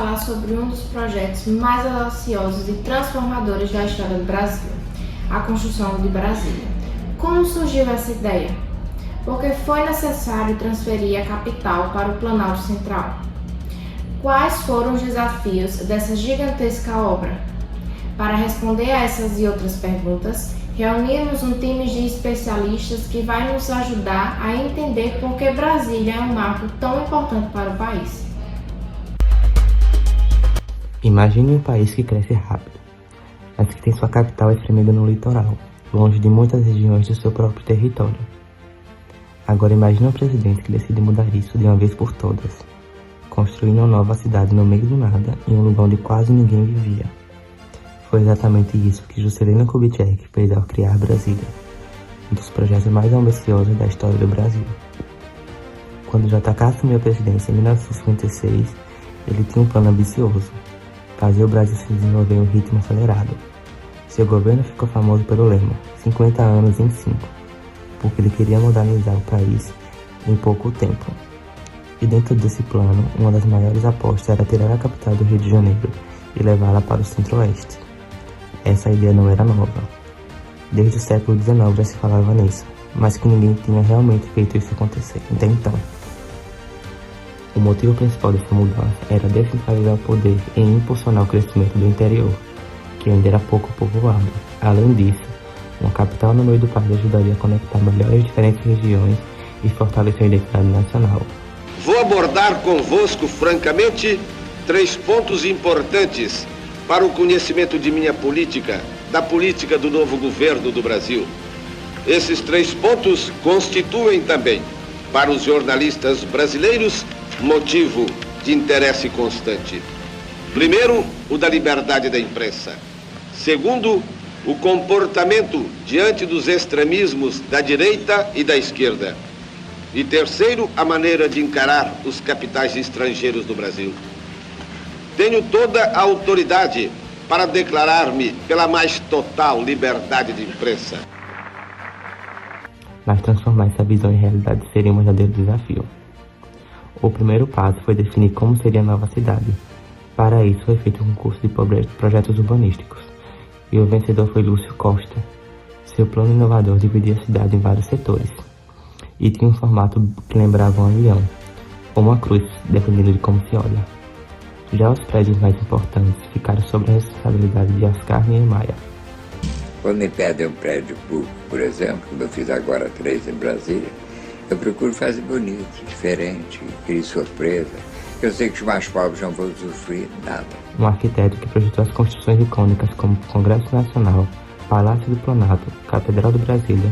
falar sobre um dos projetos mais audaciosos e transformadores da história do Brasil, a construção de Brasília. Como surgiu essa ideia? Porque foi necessário transferir a capital para o Planalto Central. Quais foram os desafios dessa gigantesca obra? Para responder a essas e outras perguntas, reunimos um time de especialistas que vai nos ajudar a entender por que Brasília é um marco tão importante para o país. Imagine um país que cresce rápido, mas que tem sua capital espremida no litoral, longe de muitas regiões do seu próprio território. Agora imagine um presidente que decide mudar isso de uma vez por todas, construindo uma nova cidade no meio do nada, em um lugar onde quase ninguém vivia. Foi exatamente isso que Juscelino Kubitschek fez ao criar Brasília, um dos projetos mais ambiciosos da história do Brasil. Quando JK assumiu a presidência em 1956, ele tinha um plano ambicioso: fazer o Brasil se desenvolver em um ritmo acelerado. Seu governo ficou famoso pelo lema 50 anos em 5, porque ele queria modernizar o país em pouco tempo. E dentro desse plano, uma das maiores apostas era tirar a capital do Rio de Janeiro e levá-la para o centro-oeste. Essa ideia não era nova. Desde o século XIX já se falava nisso, mas que ninguém tinha realmente feito isso acontecer até então. O motivo principal dessa mudança era descentralizar o poder e impulsionar o crescimento do interior, que ainda era pouco povoado. Além disso, uma capital no meio do país ajudaria a conectar melhor as diferentes regiões e fortalecer a identidade nacional. Vou abordar convosco, francamente, 3 pontos importantes para o conhecimento de minha política, da política do novo governo do Brasil. Esses 3 pontos constituem também, para os jornalistas brasileiros, motivo de interesse constante. Primeiro, o da liberdade da imprensa. Segundo, o comportamento diante dos extremismos da direita e da esquerda. E terceiro, a maneira de encarar os capitais estrangeiros do Brasil. Tenho toda a autoridade para declarar-me pela mais total liberdade de imprensa. Mas transformar essa visão em realidade seria um verdadeiro desafio. O primeiro passo foi definir como seria a nova cidade. Para isso foi feito um concurso de projetos urbanísticos, e o vencedor foi Lúcio Costa. Seu plano inovador dividia a cidade em vários setores, e tinha um formato que lembrava um avião, ou uma cruz, dependendo de como se olha. Já os prédios mais importantes ficaram sob a responsabilidade de Oscar Niemeyer. Quando me pedem um prédio público, por exemplo, como eu fiz agora 3 em Brasília, eu procuro fazer bonito, diferente, crie surpresa. Eu sei que os mais pobres não vão usufruir nada. Um arquiteto que projetou as construções icônicas como o Congresso Nacional, Palácio do Planalto, Catedral de Brasília,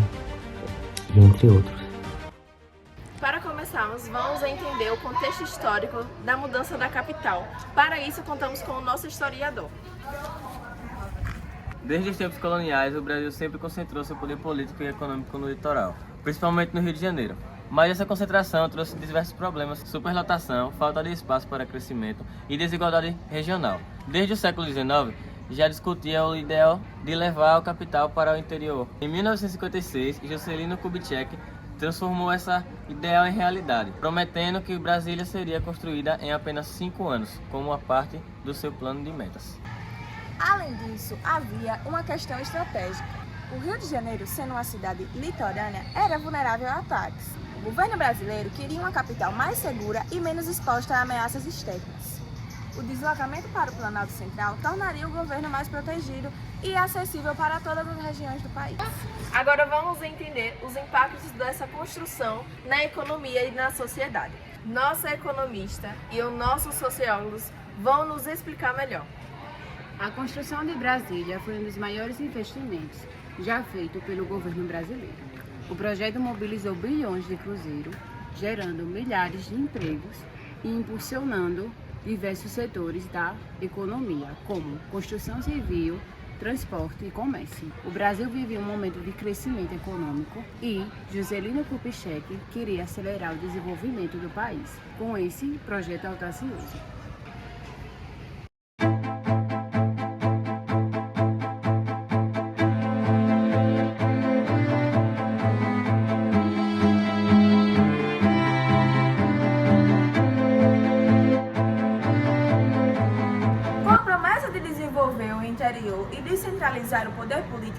e entre outros. Para começarmos, vamos entender o contexto histórico da mudança da capital. Para isso, contamos com o nosso historiador. Desde os tempos coloniais, o Brasil sempre concentrou seu poder político e econômico no litoral, principalmente no Rio de Janeiro. Mas essa concentração trouxe diversos problemas: superlotação, falta de espaço para crescimento e desigualdade regional. Desde o século XIX, já discutia o ideal de levar a capital para o interior. Em 1956, Juscelino Kubitschek transformou essa ideal em realidade, prometendo que Brasília seria construída em apenas 5 anos, como uma parte do seu plano de metas. Além disso, havia uma questão estratégica. O Rio de Janeiro, sendo uma cidade litorânea, era vulnerável a ataques. O governo brasileiro queria uma capital mais segura e menos exposta a ameaças externas. O deslocamento para o Planalto Central tornaria o governo mais protegido e acessível para todas as regiões do país. Agora vamos entender os impactos dessa construção na economia e na sociedade. Nossa economista e os nossos sociólogos vão nos explicar melhor. A construção de Brasília foi um dos maiores investimentos já feito pelo governo brasileiro. O projeto mobilizou bilhões de cruzeiros, gerando milhares de empregos e impulsionando diversos setores da economia, como construção civil, transporte e comércio. O Brasil vivia um momento de crescimento econômico e Juscelino Kubitschek queria acelerar o desenvolvimento do país com esse projeto audacioso.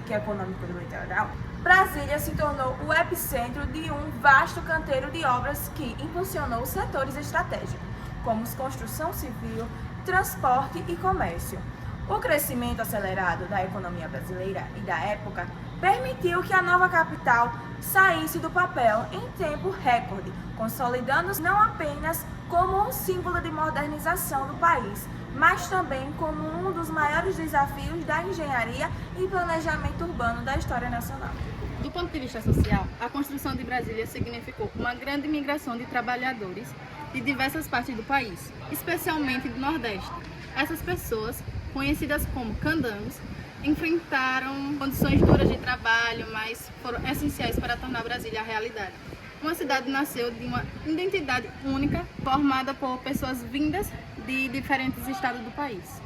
político e econômico do litoral, Brasília se tornou o epicentro de um vasto canteiro de obras que impulsionou setores estratégicos, como construção civil, transporte e comércio. O crescimento acelerado da economia brasileira e da época permitiu que a nova capital saísse do papel em tempo recorde, consolidando-se não apenas como um símbolo de modernização do país, mas também como um dos maiores desafios da engenharia e planejamento urbano da história nacional. Do ponto de vista social, a construção de Brasília significou uma grande migração de trabalhadores de diversas partes do país, especialmente do Nordeste. Essas pessoas, conhecidas como candangos, enfrentaram condições duras de trabalho, mas foram essenciais para tornar Brasília a realidade. Uma cidade nasceu de uma identidade única, formada por pessoas vindas de diferentes estados do país.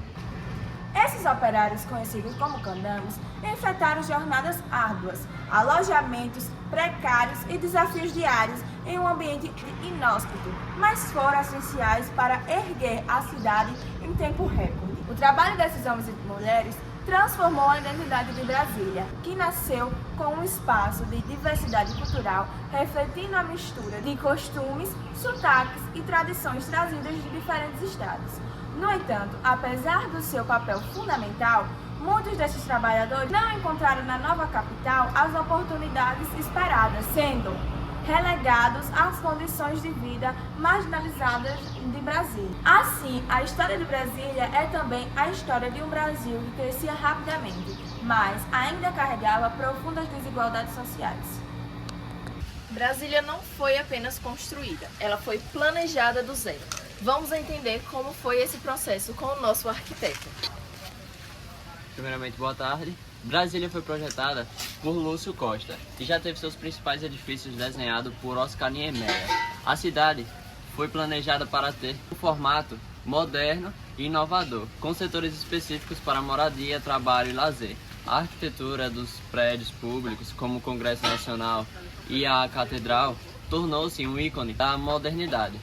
Esses operários, conhecidos como candangos, enfrentaram jornadas árduas, alojamentos precários e desafios diários em um ambiente inóspito, mas foram essenciais para erguer a cidade em tempo recorde. O trabalho desses homens e mulheres transformou a identidade de Brasília, que nasceu com um espaço de diversidade cultural, refletindo a mistura de costumes, sotaques e tradições trazidas de diferentes estados. No entanto, apesar do seu papel fundamental, muitos desses trabalhadores não encontraram na nova capital as oportunidades esperadas, sendo relegados às condições de vida marginalizadas de Brasília. Assim, a história de Brasília é também a história de um Brasil que crescia rapidamente, mas ainda carregava profundas desigualdades sociais. Brasília não foi apenas construída, ela foi planejada do zero. Vamos entender como foi esse processo com o nosso arquiteto. Primeiramente, boa tarde. Brasília foi projetada por Lúcio Costa e já teve seus principais edifícios desenhados por Oscar Niemeyer. A cidade foi planejada para ter um formato moderno e inovador, com setores específicos para moradia, trabalho e lazer. A arquitetura dos prédios públicos, como o Congresso Nacional e a Catedral, tornou-se um ícone da modernidade.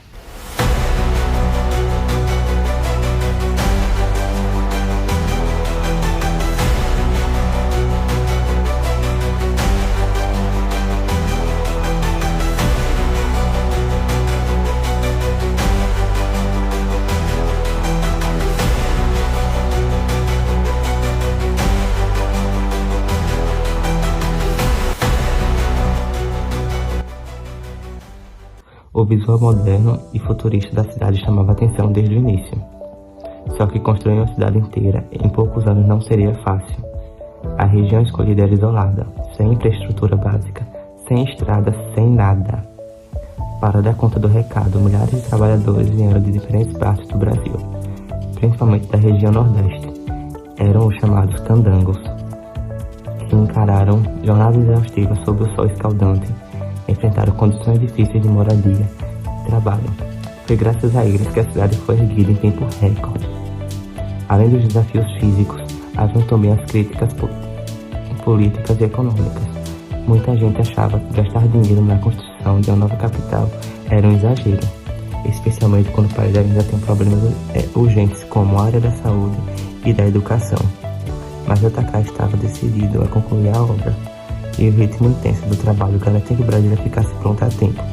O visual moderno e futurista da cidade chamava atenção desde o início. Só que construir uma cidade inteira em poucos anos não seria fácil. A região escolhida era isolada, sem infraestrutura básica, sem estradas, sem nada. Para dar conta do recado, milhares de trabalhadores vieram de diferentes partes do Brasil, principalmente da região Nordeste. Eram os chamados candangos, que encararam jornadas exaustivas sob o sol escaldante, enfrentaram condições difíceis de moradia e trabalho. Foi graças a eles que a cidade foi erguida em tempo recorde. Além dos desafios físicos, haviam também as críticas políticas e econômicas. Muita gente achava que gastar dinheiro na construção de uma nova capital era um exagero, especialmente quando o país ainda tem problemas urgentes como a área da saúde e da educação. Mas o Atacar estava decidido a concluir a obra, e o ritmo intenso do trabalho garantia que Brasília ficasse pronta a tempo.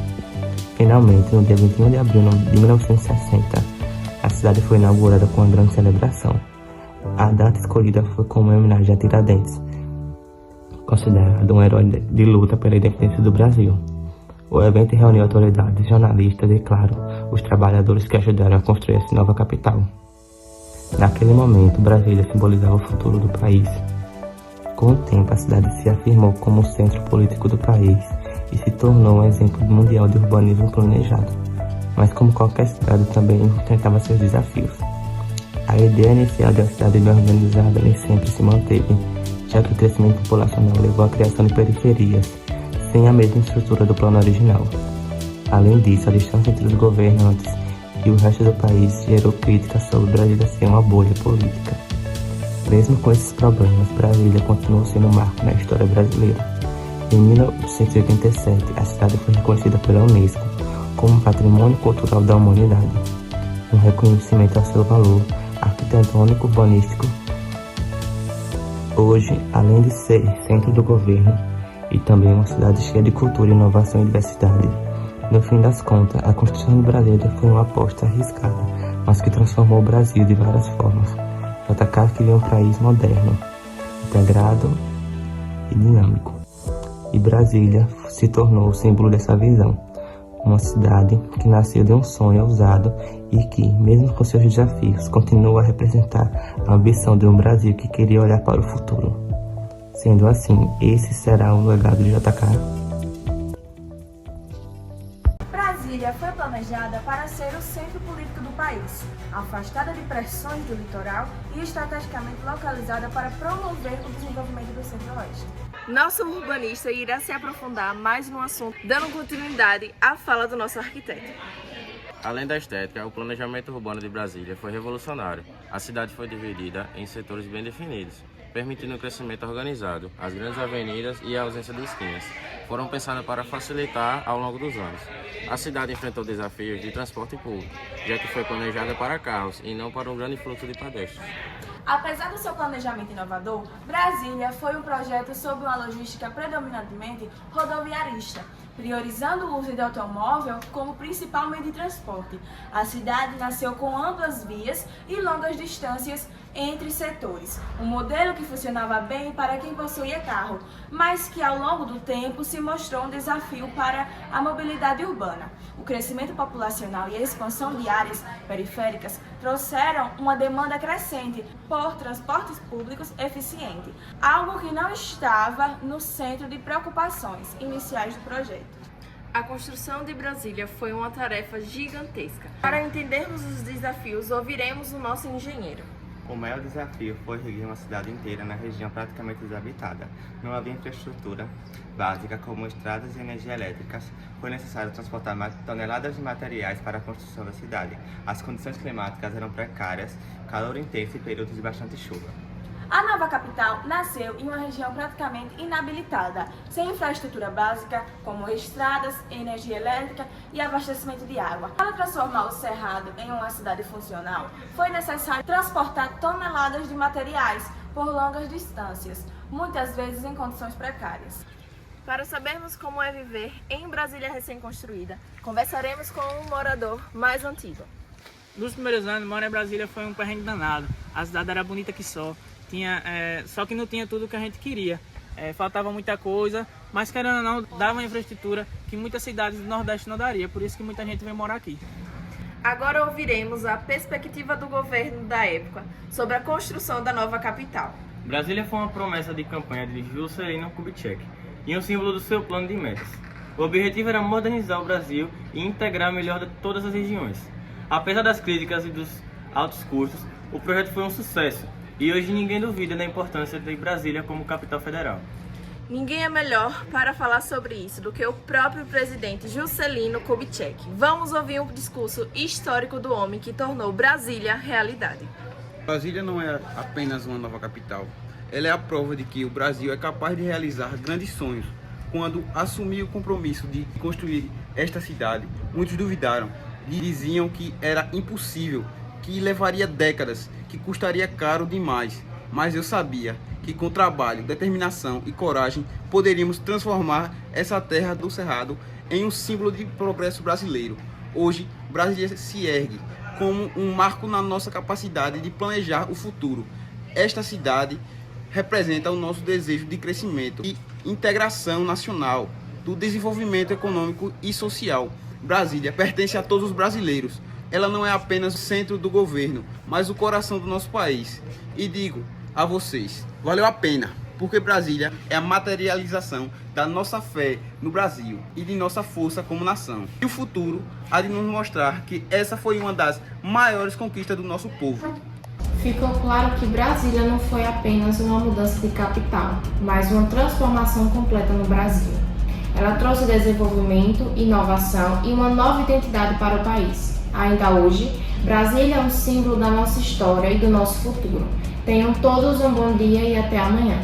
Finalmente, no dia 21 de abril de 1960, a cidade foi inaugurada com uma grande celebração. A data escolhida foi como uma homenagem a Tiradentes, considerado um herói de luta pela independência do Brasil. O evento reuniu autoridades, jornalistas e, claro, os trabalhadores que ajudaram a construir essa nova capital. Naquele momento, Brasília simbolizava o futuro do país. Com o tempo, a cidade se afirmou como o centro político do país e se tornou um exemplo mundial de urbanismo planejado. Mas como qualquer cidade, também enfrentava seus desafios. A ideia inicial de uma cidade bem organizada nem sempre se manteve, já que o crescimento populacional levou à criação de periferias, sem a mesma estrutura do plano original. Além disso, a distância entre os governantes e o resto do país gerou críticas sobre Brasília ser uma bolha política. Mesmo com esses problemas, Brasília continuou sendo um marco na história brasileira. Em 1987, a cidade foi reconhecida pela Unesco como Patrimônio Cultural da Humanidade, um reconhecimento ao seu valor arquitetônico urbanístico. hoje, além de ser centro do governo e também uma cidade cheia de cultura, inovação e diversidade, no fim das contas, a construção de Brasília foi uma aposta arriscada, mas que transformou o Brasil de várias formas. JK queria um país moderno, integrado e dinâmico. E Brasília se tornou o símbolo dessa visão. Uma cidade que nasceu de um sonho ousado e que, mesmo com seus desafios, continua a representar a ambição de um Brasil que queria olhar para o futuro. Sendo assim, esse será o legado de JK. Brasília foi planejada para ser o centro político do país, afastada de pressões do litoral e estrategicamente localizada para promover o desenvolvimento do Centro-Oeste. Nosso urbanista irá se aprofundar mais no assunto, dando continuidade à fala do nosso arquiteto. Além da estética, o planejamento urbano de Brasília foi revolucionário. A cidade foi dividida em setores bem definidos, permitindo um crescimento organizado. As grandes avenidas e a ausência de esquinas foram pensadas para facilitar ao longo dos anos. A cidade enfrentou desafios de transporte público, já que foi planejada para carros e não para um grande fluxo de pedestres. Apesar do seu planejamento inovador, Brasília foi um projeto sob uma logística predominantemente rodoviarista, priorizando o uso de automóvel como principal meio de transporte. A cidade nasceu com amplas vias e longas distâncias entre setores, um modelo que funcionava bem para quem possuía carro, mas que ao longo do tempo se mostrou um desafio para a mobilidade urbana. O crescimento populacional e a expansão de áreas periféricas trouxeram uma demanda crescente por transportes públicos eficientes, algo que não estava no centro de preocupações iniciais do projeto. A construção de Brasília foi uma tarefa gigantesca. Para entendermos os desafios, ouviremos o nosso engenheiro. O maior desafio foi erguer uma cidade inteira na região praticamente desabitada. Não havia infraestrutura básica como estradas e energia elétricas. Foi necessário transportar toneladas de materiais para a construção da cidade. As condições climáticas eram precárias, calor intenso e períodos de bastante chuva. A nova capital nasceu em uma região praticamente inabilitada, sem infraestrutura básica, como estradas, energia elétrica e abastecimento de água. Para transformar o Cerrado em uma cidade funcional, foi necessário transportar toneladas de materiais por longas distâncias, muitas vezes em condições precárias. Para sabermos como é viver em Brasília recém-construída, conversaremos com um morador mais antigo. Nos primeiros anos, morar em Brasília foi um perrengue danado. A cidade era bonita que só. Só que não tinha tudo o que a gente queria. Faltava muita coisa, mas querendo ou não, dava uma infraestrutura que muitas cidades do Nordeste não daria. Por isso que muita gente vem morar aqui. Agora ouviremos a perspectiva do governo da época sobre a construção da nova capital. Brasília foi uma promessa de campanha de Juscelino Kubitschek e um símbolo do seu plano de metas. O objetivo era modernizar o Brasil e integrar melhor de todas as regiões. Apesar das críticas e dos altos custos, o projeto foi um sucesso. E hoje ninguém duvida da importância de Brasília como capital federal. Ninguém é melhor para falar sobre isso do que o próprio presidente Juscelino Kubitschek. Vamos ouvir um discurso histórico do homem que tornou Brasília realidade. Brasília não é apenas uma nova capital. Ela é a prova de que o Brasil é capaz de realizar grandes sonhos. Quando assumiu o compromisso de construir esta cidade, muitos duvidaram e diziam que era impossível, que levaria décadas, que custaria caro demais, mas eu sabia que com trabalho, determinação e coragem poderíamos transformar essa terra do Cerrado em um símbolo de progresso brasileiro. Hoje, Brasília se ergue como um marco na nossa capacidade de planejar o futuro. Esta cidade representa o nosso desejo de crescimento e integração nacional, do desenvolvimento econômico e social. Brasília pertence a todos os brasileiros. Ela não é apenas o centro do governo, mas o coração do nosso país. E digo a vocês, valeu a pena, porque Brasília é a materialização da nossa fé no Brasil e de nossa força como nação. E o futuro há de nos mostrar que essa foi uma das maiores conquistas do nosso povo. Ficou claro que Brasília não foi apenas uma mudança de capital, mas uma transformação completa no Brasil. Ela trouxe desenvolvimento, inovação e uma nova identidade para o país. Ainda hoje, Brasília é um símbolo da nossa história e do nosso futuro. Tenham todos um bom dia e até amanhã.